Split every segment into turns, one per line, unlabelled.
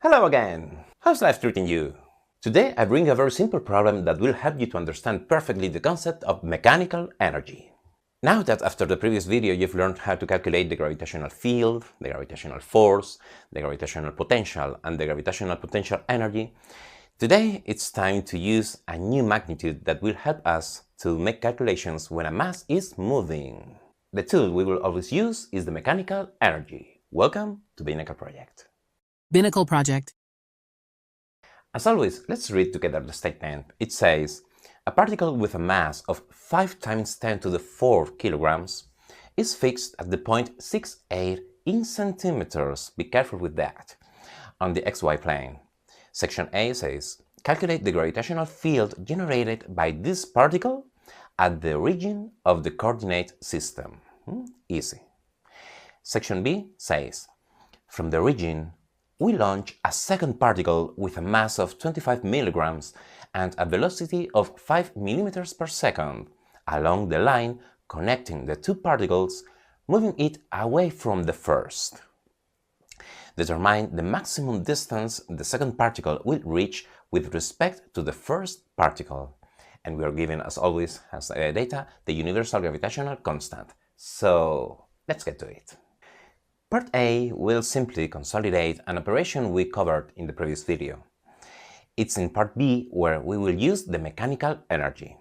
Hello again! How's life treating you? Today I bring a very simple problem that will help you to understand perfectly the concept of mechanical energy. Now that after the previous video you've learned how to calculate the gravitational field, the gravitational force, the gravitational potential and the gravitational potential energy, today it's time to use a new magnitude that will help us to make calculations when a mass is moving. The tool we will always use is the mechanical energy. Welcome to Binnacle Project.
Binnacle Project.
As always, let's read together the statement. It says, a particle with a mass of 5 × 10⁴ kilograms is fixed at the point 68 in centimeters, be careful with that, on the xy plane. Section A says, calculate the gravitational field generated by this particle at the origin of the coordinate system. Easy. Section B says, from the origin, we launch a second particle with a mass of 25 milligrams and a velocity of 5 millimeters per second along the line connecting the two particles, moving it away from the first. Determine the maximum distance the second particle will reach with respect to the first particle. And we are given, as always, as data, the universal gravitational constant. So let's get to it. Part A will simply consolidate an operation we covered in the previous video. It's in Part B where we will use the mechanical energy.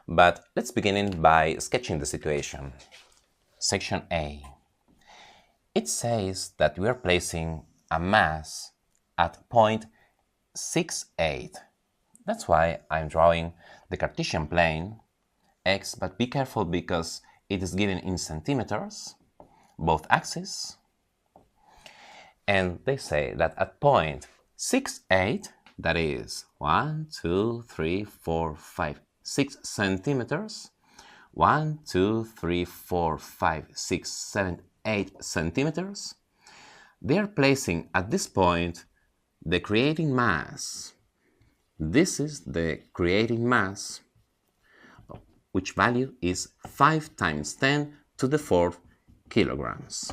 But let's begin by sketching the situation. Section A. It says that we are placing a mass at point 68. That's why I'm drawing the Cartesian plane, x, but be careful because it is given in centimeters, both axes. And they say that at point 68, that is 1, 2, 3, 4, 5, 6 centimeters, 1, 2, 3, 4, 5, 6, 7, 8 centimeters, they are placing at this point the creating mass. This is the creating mass, which value is 5 × 10⁴ kilograms.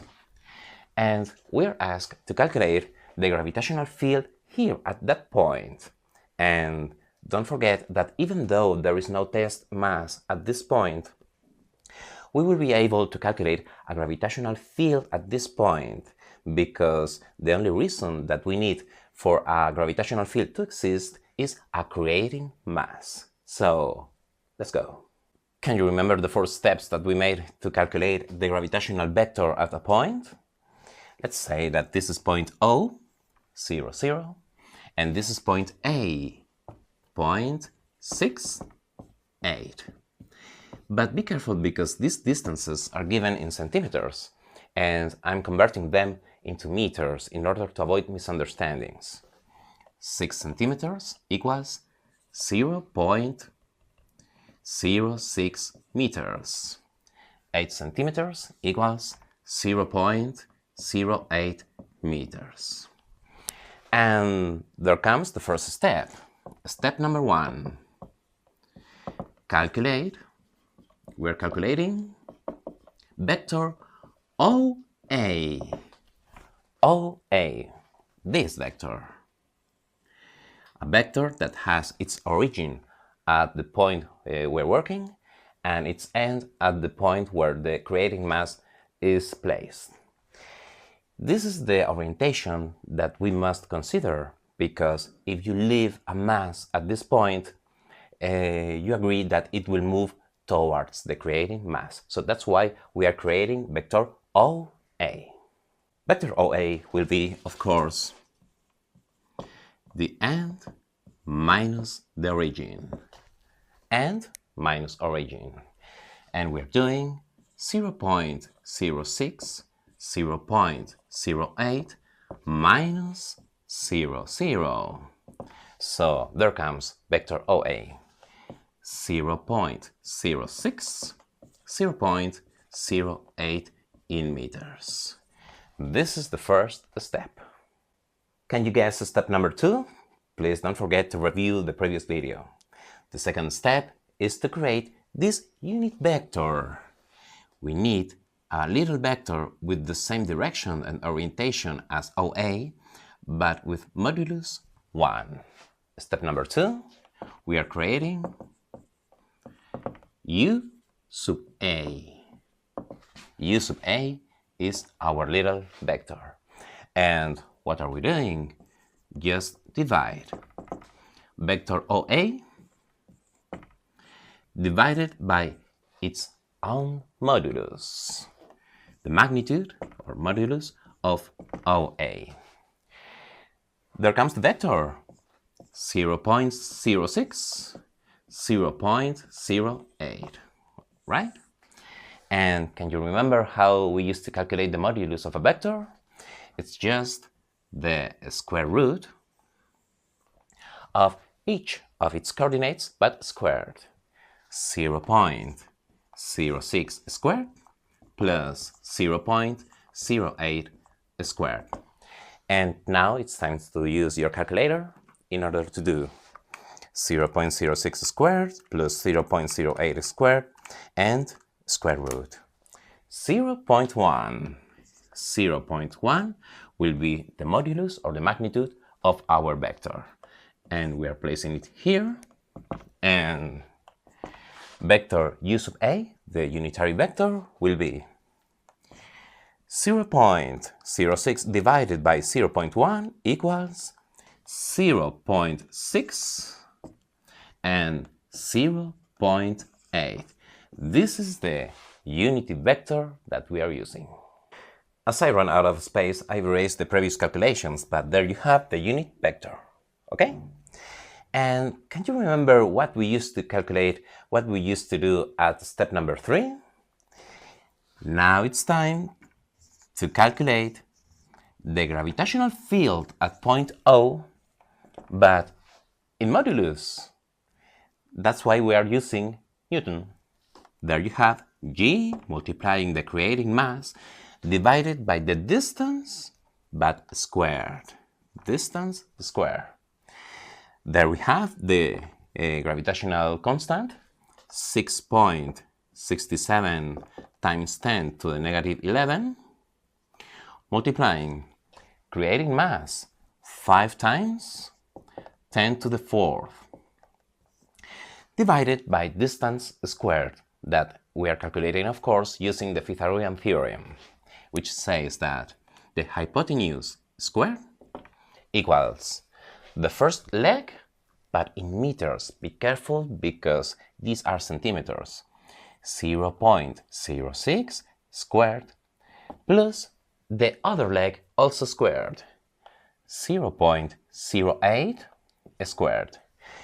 And we're asked to calculate the gravitational field here at that point. And don't forget that even though there is no test mass at this point, we will be able to calculate a gravitational field at this point, because the only reason that we need for a gravitational field to exist is a creating mass. So let's go. Can you remember the 4 steps that we made to calculate the gravitational vector at a point? Let's say that this is point O, 0, 0, and this is point A, point 6, 8. But be careful because these distances are given in centimeters, and I'm converting them into meters in order to avoid misunderstandings. 6 centimeters equals 0.06 meters. 8 centimeters equals 0.08 meters. And there comes the first step. Step number 1. Calculate. We're calculating vector OA. OA, this vector. A vector that has its origin at the point we're working and its end at the point where the creating mass is placed. This is the orientation that we must consider, because if you leave a mass at this point, you agree that it will move towards the creating mass. So that's why we are creating vector OA. Vector OA will be, of course, the end minus the origin. End minus origin. And we're doing 0.06, 0.08 minus 0, 0. So there comes vector OA. 0.06, 0.08 in meters. This is the first step. Can you guess step number 2? Please don't forget to review the previous video. The second step is to create this unit vector. We need a little vector with the same direction and orientation as OA, but with modulus 1. Step number 2, we are creating u sub a. U sub a is our little vector. And what are we doing? Just divide vector OA divided by its own modulus, the magnitude or modulus of OA. There comes the vector 0.06, 0.08, right? And can you remember how we used to calculate the modulus of a vector? It's just the square root of each of its coordinates, but squared. 0.06 squared plus 0.08 squared. And now it's time to use your calculator in order to do 0.06 squared plus 0.08 squared and square root. 0.1. 0.1 will be the modulus or the magnitude of our vector. And we are placing it here. And vector u sub a, the unitary vector, will be 0.06 divided by 0.1 equals 0.6 and 0.8. This is the unity vector that we are using. As I run out of space, I've erased the previous calculations, but there you have the unit vector, okay? And can you remember what we used to calculate, what we used to do at step number 3? Now it's time to calculate the gravitational field at point O, but in modulus. That's why we are using Newton. There you have G multiplying the creating mass divided by the distance, but squared. Distance squared. There we have the gravitational constant, 6.67 times 10 to the negative 11, multiplying creating mass 5 times 10 to the 4th, divided by distance squared, that we are calculating, of course, using the Pythagorean theorem, which says that the hypotenuse squared equals the first leg, but in meters. Be careful because these are centimeters. 0.06 squared plus the other leg also squared. 0.08 squared.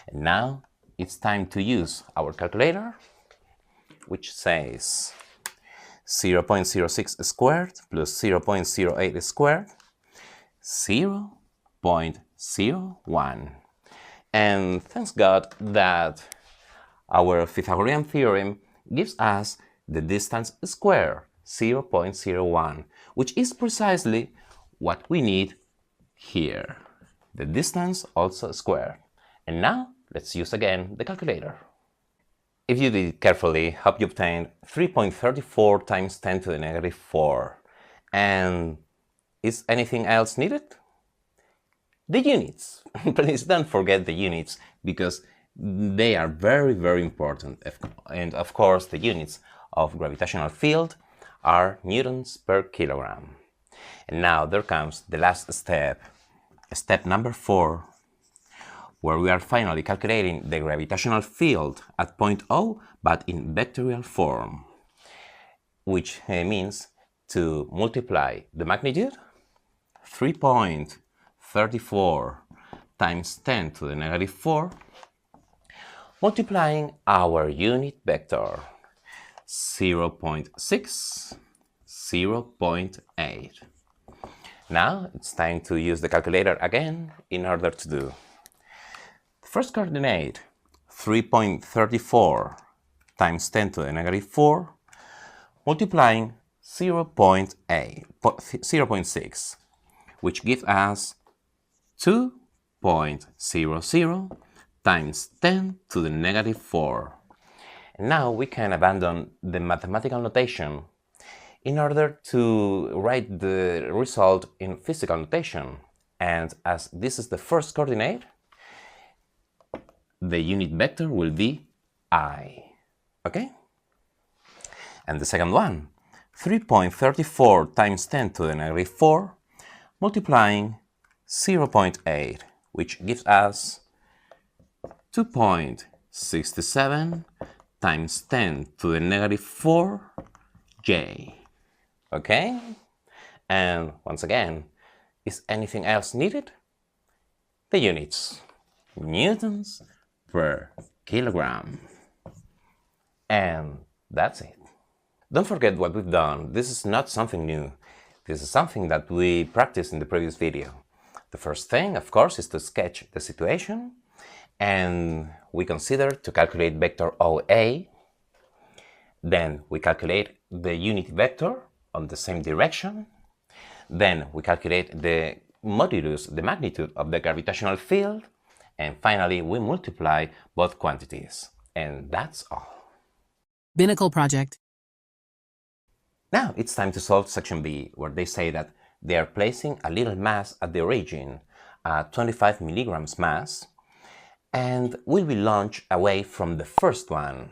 And now it's time to use our calculator, which says 0.06 squared plus 0.08 squared, 0.01. And thanks God that our Pythagorean theorem gives us the distance squared, 0.01, which is precisely what we need here. The distance also squared. And now let's use again the calculator. If you did it carefully, hope you obtained 3.34 times 10 to the negative 4. And is anything else needed? The units. Please don't forget the units, because they are very, very important. And of course, the units of gravitational field are newtons per kilogram. And now there comes the last step, step number 4, where we are finally calculating the gravitational field at point O, but in vectorial form, which means to multiply the magnitude 3.34 times 10 to the negative 4, multiplying our unit vector 0.6, 0.8. Now it's time to use the calculator again in order to do first coordinate 3.34 times 10 to the negative 4, multiplying 0.6, which gives us 2.00 times 10 to the negative 4. And now we can abandon the mathematical notation in order to write the result in physical notation. And as this is the first coordinate, the unit vector will be I. Okay? And the second one, 3.34 times 10 to the negative 4 multiplying 0.8, which gives us 2.67 times 10 to the negative 4 J. Okay? And once again, is anything else needed? The units, newtons per kilogram. And that's it. Don't forget what we've done. This is not something new. This is something that we practiced in the previous video. The first thing, of course, is to sketch the situation, and we consider to calculate vector OA. Then we calculate the unit vector on the same direction. Then we calculate the modulus, the magnitude of the gravitational field. And finally, we multiply both quantities. And that's all.
Binnacle project.
Now it's time to solve section B, where they say that they are placing a little mass at the origin, a 25 milligrams mass, and will be launched away from the first one.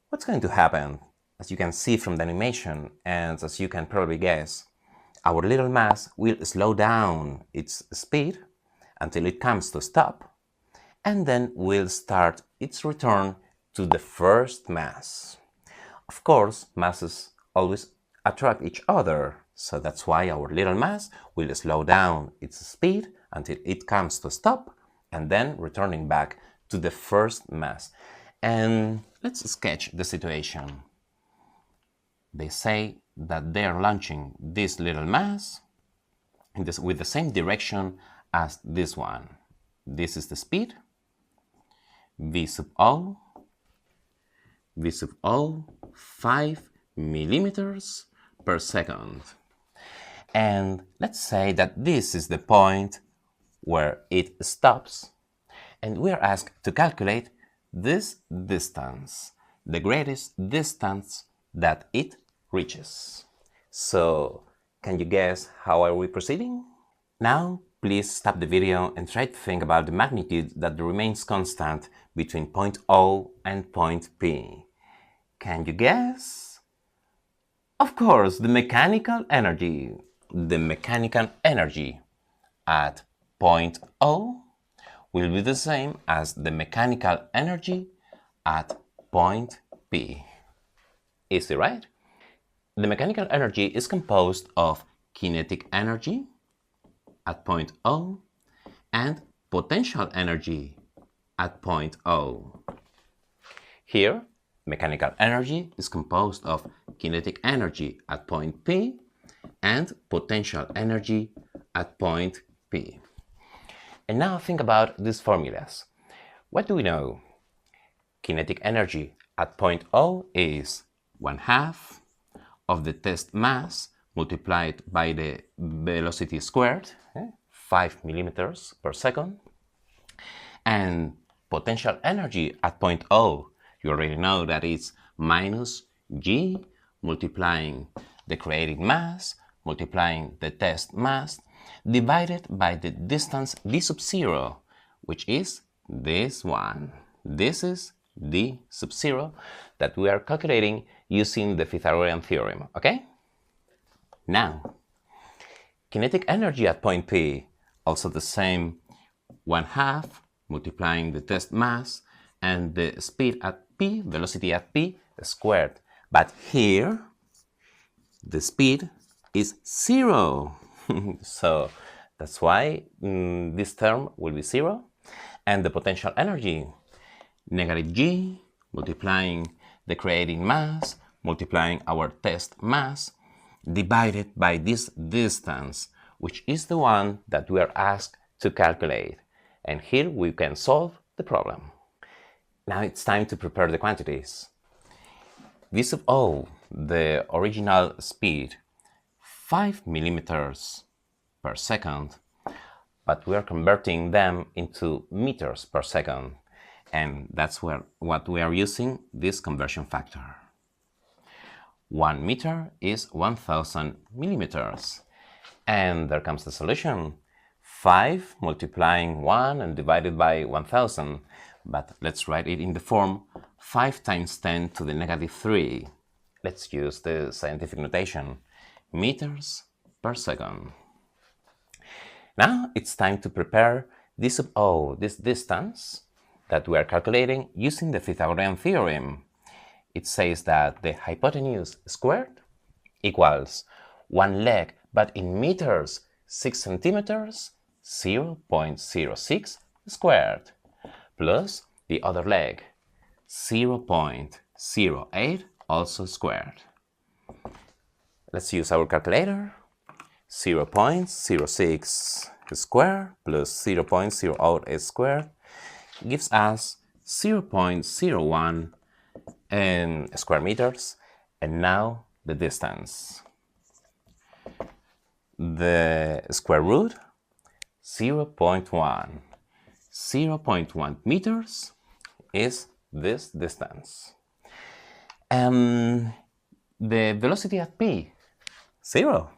What's going to happen? As you can see from the animation, and as you can probably guess, our little mass will slow down its speed until it comes to stop, and then will start its return to the first mass. Of course, masses always attract each other, so that's why our little mass will slow down its speed until it comes to stop, and then returning back to the first mass. And let's sketch the situation. They say that they are launching this little mass with the same direction as this one. This is the speed, v sub o, 5 millimeters per second. And let's say that this is the point where it stops, and we are asked to calculate this distance, the greatest distance that it reaches. So, can you guess how are we proceeding? Now, please stop the video and try to think about the magnitude that remains constant between point O and point P. Can you guess? Of course, the mechanical energy. The mechanical energy at point O will be the same as the mechanical energy at point P. Easy, right? The mechanical energy is composed of kinetic energy at point O and potential energy at point O. Here, mechanical energy is composed of kinetic energy at point P and potential energy at point P. And now think about these formulas. What do we know? Kinetic energy at point O is 1/2 of the test mass multiplied by the velocity squared, 5 millimeters per second. And potential energy at point O, you already know that it's minus G multiplying the creating mass, multiplying the test mass, divided by the distance d sub 0, which is this one. This is d sub 0 that we are calculating using the Pythagorean theorem, okay? Now, kinetic energy at point P, also the same 1/2 multiplying the test mass and the speed at P, velocity at P squared. But here, the speed is 0. So that's why this term will be 0. And the potential energy, negative G multiplying the creating mass, multiplying our test mass, divided by this distance, which is the one that we are asked to calculate. And here we can solve the problem. Now it's time to prepare the quantities. V sub O, the original speed, 5 millimeters per second, but we are converting them into meters per second. And that's what we are using, this conversion factor. 1 meter is 1000 millimeters. And there comes the solution. 5 multiplying 1 and divided by 1000, but let's write it in the form 5 times 10 to the negative 3. Let's use the scientific notation, meters per second. Now it's time to prepare d sub o, this distance that we are calculating using the Pythagorean theorem. It says that the hypotenuse squared equals one leg, but in meters, 6 centimeters, 0.06 squared, plus the other leg, 0.08, also squared. Let's use our calculator. 0.06 squared plus 0.08 squared gives us 0.01 square meters, and now the distance. The square root, 0.1. 0.1 meters is this distance. The velocity at p, 0,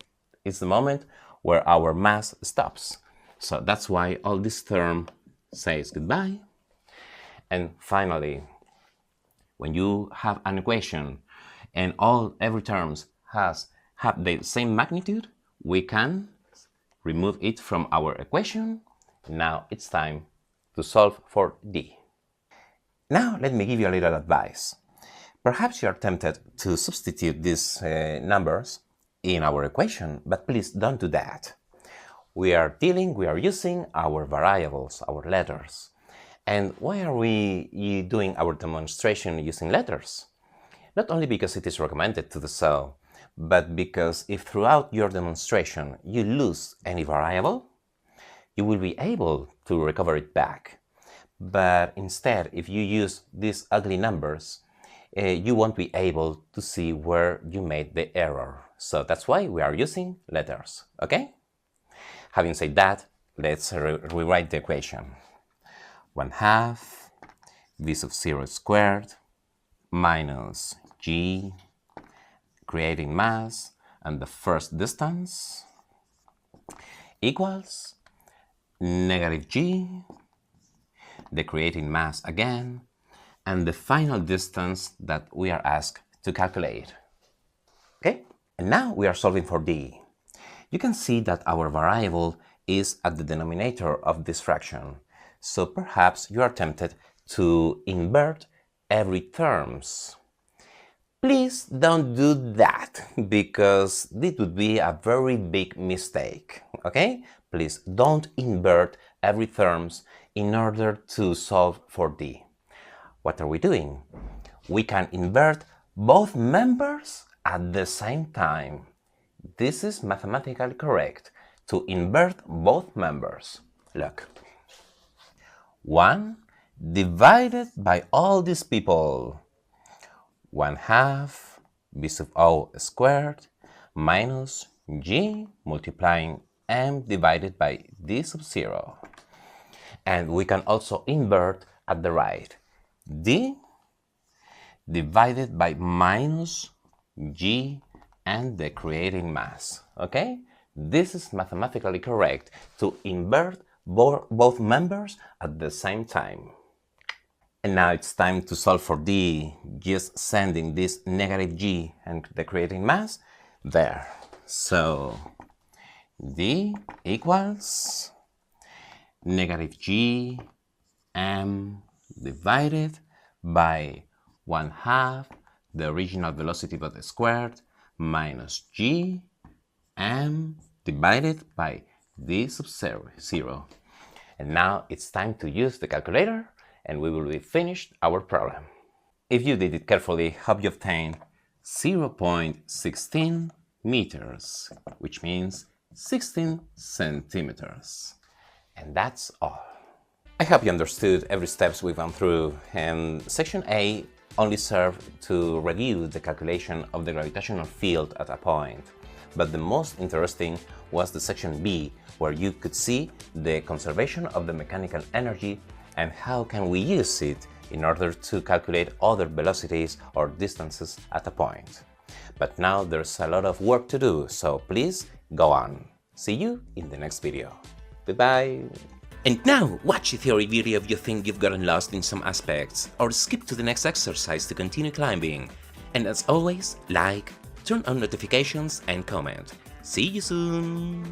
is the moment where our mass stops. So that's why all this term says goodbye. And finally, when you have an equation and every terms have the same magnitude, we can remove it from our equation. Now it's time to solve for d. Now let me give you a little advice. Perhaps you are tempted to substitute these numbers in our equation, but please don't do that. We are using our variables, our letters. And why are we doing our demonstration using letters? Not only because it is recommended to do so, but because if throughout your demonstration you lose any variable, you will be able to recover it back. But instead, if you use these ugly numbers, you won't be able to see where you made the error. So that's why we are using letters, okay? Having said that, let's rewrite the equation. 1/2 v sub 0 squared minus g, creating mass, and the first distance equals negative g, the creating mass again, and the final distance that we are asked to calculate. Okay? And now we are solving for d. You can see that our variable is at the denominator of this fraction. So perhaps you are tempted to invert every terms. Please don't do that, because this would be a very big mistake, okay? Please don't invert every terms in order to solve for d. What are we doing? We can invert both members at the same time. This is mathematically correct, to invert both members. Look. 1 divided by all these people. 1/2 v sub o squared minus g multiplying m divided by d sub 0. And we can also invert at the right. d divided by minus g and the creating mass. Okay? This is mathematically correct, to invert both members at the same time. And now it's time to solve for d, just sending this negative g and the creating mass there. So d equals negative g m divided by 1/2 the original velocity but squared minus g m divided by d sub 0. And now it's time to use the calculator and we will be finished our problem. If you did it carefully, hope you obtained 0.16 meters, which means 16 centimeters. And that's all. I hope you understood every steps we've gone through, and section A only served to review the calculation of the gravitational field at a point. But the most interesting was the section B, where you could see the conservation of the mechanical energy and how can we use it in order to calculate other velocities or distances at a point. But now there's a lot of work to do, so please go on. See you in the next video. Goodbye! And now, watch a theory video if you think you've gotten lost in some aspects, or skip to the next exercise to continue climbing. And as always, like, turn on notifications and comment. See you soon!